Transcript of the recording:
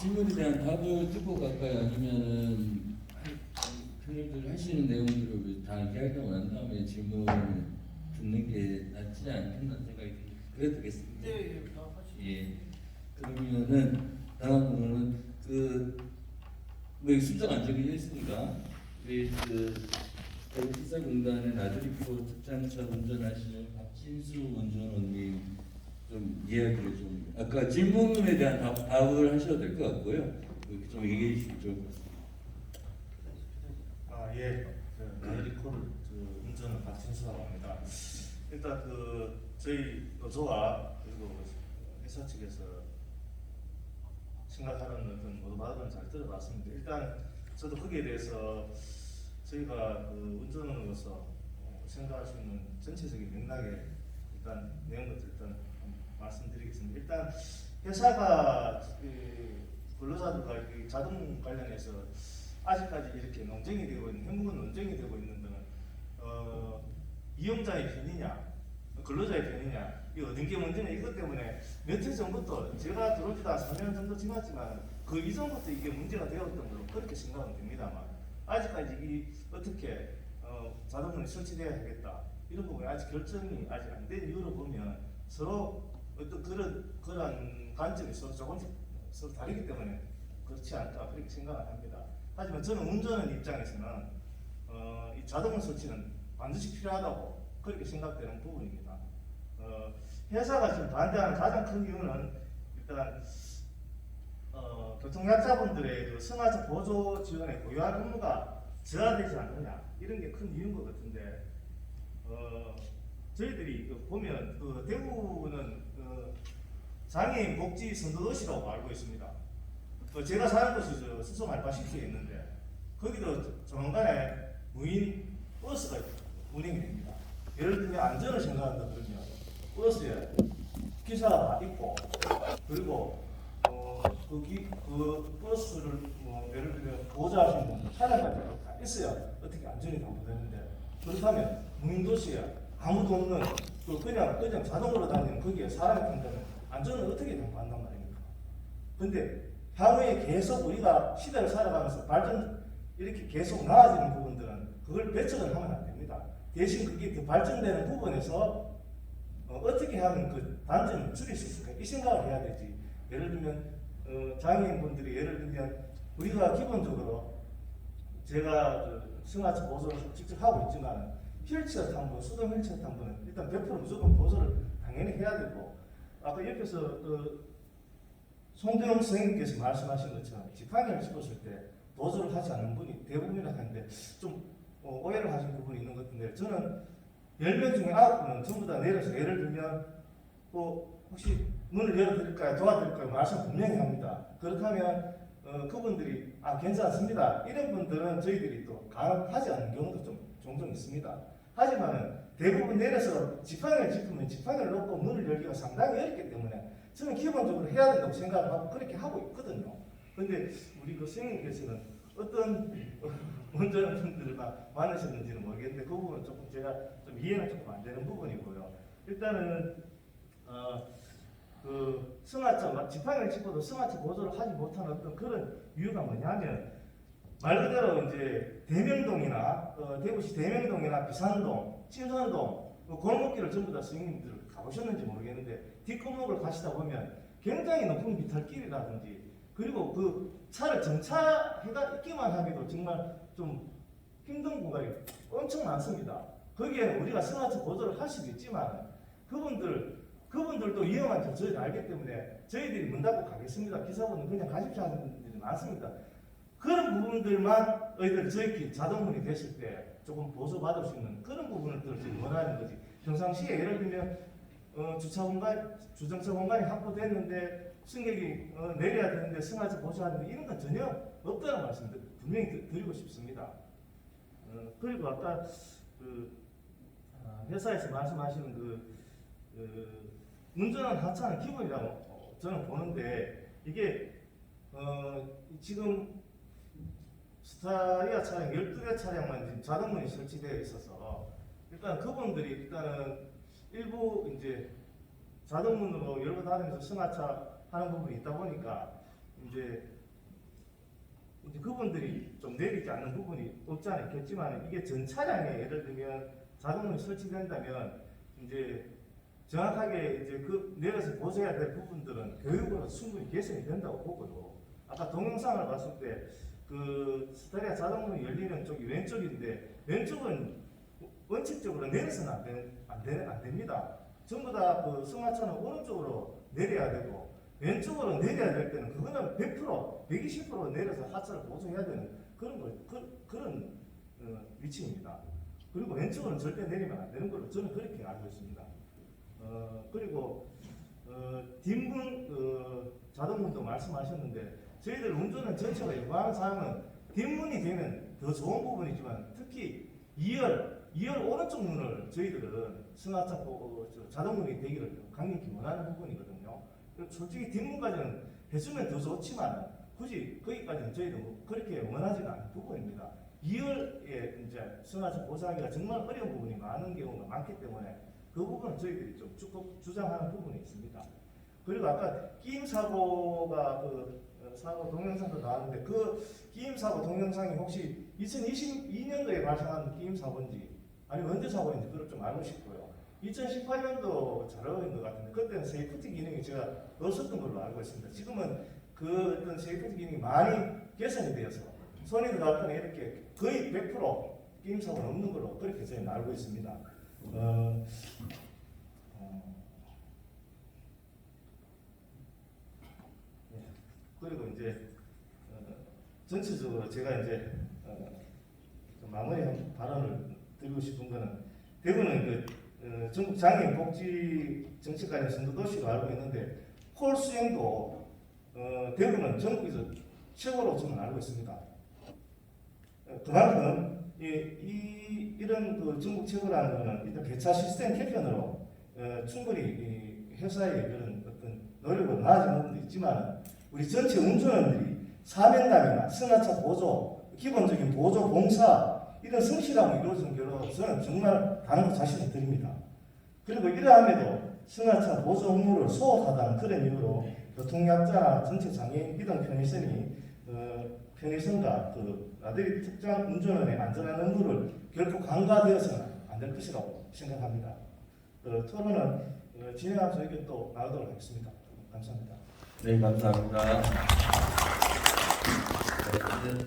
질문에 대한 답을 듣고 갈까요? 아니면은 편집들 하시는 내용들을 다 이야기하고 난 다음에 질문을 듣는 게 낫지 않겠나 생각이 듭니다. 그래도 되겠습니다. 네, 예. 그러면은 다음으로는 뭐 순서가 안 정해져 있으니까 우리 시사공단의 나들이포 특장차 운전하시는 박진수 운전원님 좀 이야기를 좀 아까 질문에 대한 답을 하셔도 될 것 같고요. 좀 얘기해 주시면 좋을 것 같습니다. 예. 나들이포를 운전은 박진수라고 합니다. 일단 저희 노조와 그리고 회사 측에서 생각하는 어떤 모두마다는 잘 들어봤습니다. 일단 저도 거기에 대해서 저희가 운전원으로서 생각할 수 있는 전체적인 맥락에 일단 내용부터 일단 말씀드리겠습니다. 일단 회사가 근로자들과 자동 관련해서 아직까지 이렇게 논쟁이 되고 있는 행복은 논쟁이 되고 있는 데는 이용자의 편이냐 근로자의 편이냐 이 어떤 게 문제냐 이것 때문에 몇 해 전부터 제가 들어오지도 4년 정도 지났지만 그 이전부터 이게 문제가 되었던 걸로 그렇게 생각은 됩니다만 아직까지 이 어떻게 자동문이 설치되어야 하겠다 이런 부분이 아직 결정이 아직 안 된 이유로 보면 서로 어떤 그런 관점이 조금씩 서로 다르기 때문에 그렇지 않다 그렇게 생각을 합니다. 하지만 저는 운전원 입장에서는 이 자동문 설치는 반드시 필요하다고 그렇게 생각되는 부분입니다. 회사가 지금 반대하는 가장 큰 이유는 일단 교통약자분들의 승하차 보조 지원의 고유한 업무가 저하되지 않느냐 이런 게 큰 이유인 것 같은데 저희들이 보면 대구는 장애인 복지 선도도시라고 알고 있습니다. 제가 사는 곳이 수소 말파시티에 있는데 거기도 조만간에 무인 버스가 운행이 됩니다. 예를 들면 안전을 생각한다 그러면 버스에 기사가 있고 그리고 그 버스를 예를 들면 보호자하시는 분 차량까지 다 있어야 어떻게 안전이 담보되는데 그렇다면 무인도시에 아무도 없는 그냥 자동으로 다니는 거기에 사람이 탄다면 안전은 어떻게 담보한단 말입니까? 근데 향후에 계속 우리가 시대를 살아가면서 발전 이렇게 계속 나아지는 부분들은 그걸 배척을 하면 안 됩니다. 대신 그게 그 발전되는 부분에서 어떻게 하면 그 단점을 줄일 수 있을까 이 생각을 해야 되지. 예를 들면 장애인분들이 예를 들면 우리가 기본적으로 제가 승하차 보조를 직접 하고 있지만 휠체어 탄 분, 수동 휠체어 탄 분은 일단 100% 무조건 보조를 당연히 해야 되고 아까 옆에서 송대용 선생님께서 말씀하신 것처럼 지팡이를 짚었을 때 보조를 하지 않는 분이 대부분이라 하는데 좀 오해를 하신 부분이 있는 것 같은데 저는 10명 중에 9분은 전부 다 내려서 예를 들면 혹시 문을 열어드릴까요? 도와드릴까요? 말씀 분명히 합니다. 그렇다면 그분들이 괜찮습니다. 이런 분들은 저희들이 또 강압하지 않는 경우도 좀 종종 있습니다. 하지만 대부분 내려서 지팡이를 짚으면 지팡이를 놓고 문을 열기가 상당히 어렵기 때문에 저는 기본적으로 해야 된다고 생각을 하고 그렇게 하고 있거든요. 근데 우리 선생님께서는 어떤 운전분들을 많으셨는지는 모르겠는데 그 부분은 조금 제가 좀 이해는 조금 안 되는 부분이고요. 일단은 승하차 지팡이를 짚어도 승하차 보조를 하지 못한 어떤 그런 이유가 뭐냐면 말 그대로 이제 대명동이나 대구시 대명동이나 비산동, 신선동 골목길을 전부 다 선생님들 가보셨는지 모르겠는데 뒷골목을 가시다 보면 굉장히 높은 비탈길이라든지 그리고 그 차를 정차해가 있기만 하기도 정말 좀 힘든 구간이 엄청 많습니다. 거기에는 우리가 승하차 보조를 할 수도 있지만 그분들도 위험한 점 저희는 알기 때문에 저희들이 문 닫고 가겠습니다. 기사분은 그냥 가십시오 하는 분들이 많습니다. 그런 부분들만 저희끼리 자동문이 됐을 때 조금 보조받을 수 있는 그런 부분들을 지금 원하는 거지. 평상시에 예를 들면 주정차 공간이 확보됐는데 승객이 내려야 되는데 승하차 보조하는데 이런 건 전혀 없다는 말씀을 분명히 드리고 싶습니다. 그리고 아까 회사에서 말씀하시는 운전한 하차는 기본이라고 저는 보는데 이게 지금 스타리아 차량 12대 차량만 지금 자동문이 설치되어 있어서 일단 그분들이 일단은 일부 이제 자동문으로 열고 다니면서 승하차 하는 부분이 있다 보니까 이제 그분들이 좀 내리지 않는 부분이 없지 않아 있겠지만 이게 전 차량에 예를 들면 자동문이 설치된다면 이제 정확하게 이제 그 내려서 보셔야 될 부분들은 교육으로 충분히 개선이 된다고 보고요. 아까 동영상을 봤을 때 그 스타리아 자동문이 열리는 쪽이 왼쪽인데 왼쪽은 원칙적으로 내려서는 안 됩니다. 전부 다 그 승하차는 오른쪽으로 내려야 되고 왼쪽으로 내려야 될 때는 그거는 100%, 120% 내려서 하차를 보조해야 되는 그런 위치입니다. 그리고 왼쪽으로는 절대 내리면 안 되는 걸로 저는 그렇게 알고 있습니다. 그리고 뒷문 자동문도 말씀하셨는데 저희들 운전은 전체가 요구하는 사항은 뒷문이 되면 더 좋은 부분이지만 특히 2열 오른쪽 문을 저희들은 승하차 자동문이 되기를 강력히 원하는 부분이거든요. 솔직히 뒷문까지는 해주면 더 좋지만 굳이 거기까지는 저희도 그렇게 원하지가 않은 부분입니다. 2열에 이제 승하차 보수하기가 정말 어려운 부분이 많은 경우가 많기 때문에 그 부분은 저희들이 좀 적극 주장하는 부분이 있습니다. 그리고 아까 끼임 사고가 사고 동영상도 나왔는데 그 끼임 사고 동영상이 혹시 2022년도에 발생한 끼임 사고인지 아니면 언제 사고인지 그걸 좀 알고 싶고요. 2018년도 자료인 것 같은데 그때는 세이프티 기능이 제가 없었던 걸로 알고 있습니다. 지금은 그 어떤 세이프티 기능이 많이 개선이 되어서 손이 들어갈 때는 이렇게 거의 100% 끼임 사고는 없는 걸로 그렇게 저희는 알고 있습니다. 그리고 이제 전체적으로 제가 이제 마무리 발언을 드리고 싶은 거는 대구는 전국 장애인 복지 정책관의 선도도시로 알고 있는데 홀 수행도 대구는 전국에서 최고로 저는 알고 있습니다. 그만큼 이런 그 전국 최고라는 것은 일단 배차 시스템 개편으로 충분히 회사의 그런 어떤 노력으로 나아진 부분도 있지만 우리 전체 운전원들이 사면담이나 승하차 보조, 기본적인 보조 봉사 이런 성실함이 이루어진 결로 저는 정말 다른 자신을 드립니다. 그리고 이러함에도 승하차 보조 업무를 소홀하다는 그런 이유로 교통약자나 전체 장애인 이동 편의성과 나들이 특정 운전원의 안전한 업무를 결코 간과되어서는 안 될 것이라고 생각합니다. 토론은 진행하면서 의견 또 나누도록 하겠습니다. 감사합니다. 네, 감사합니다. 네,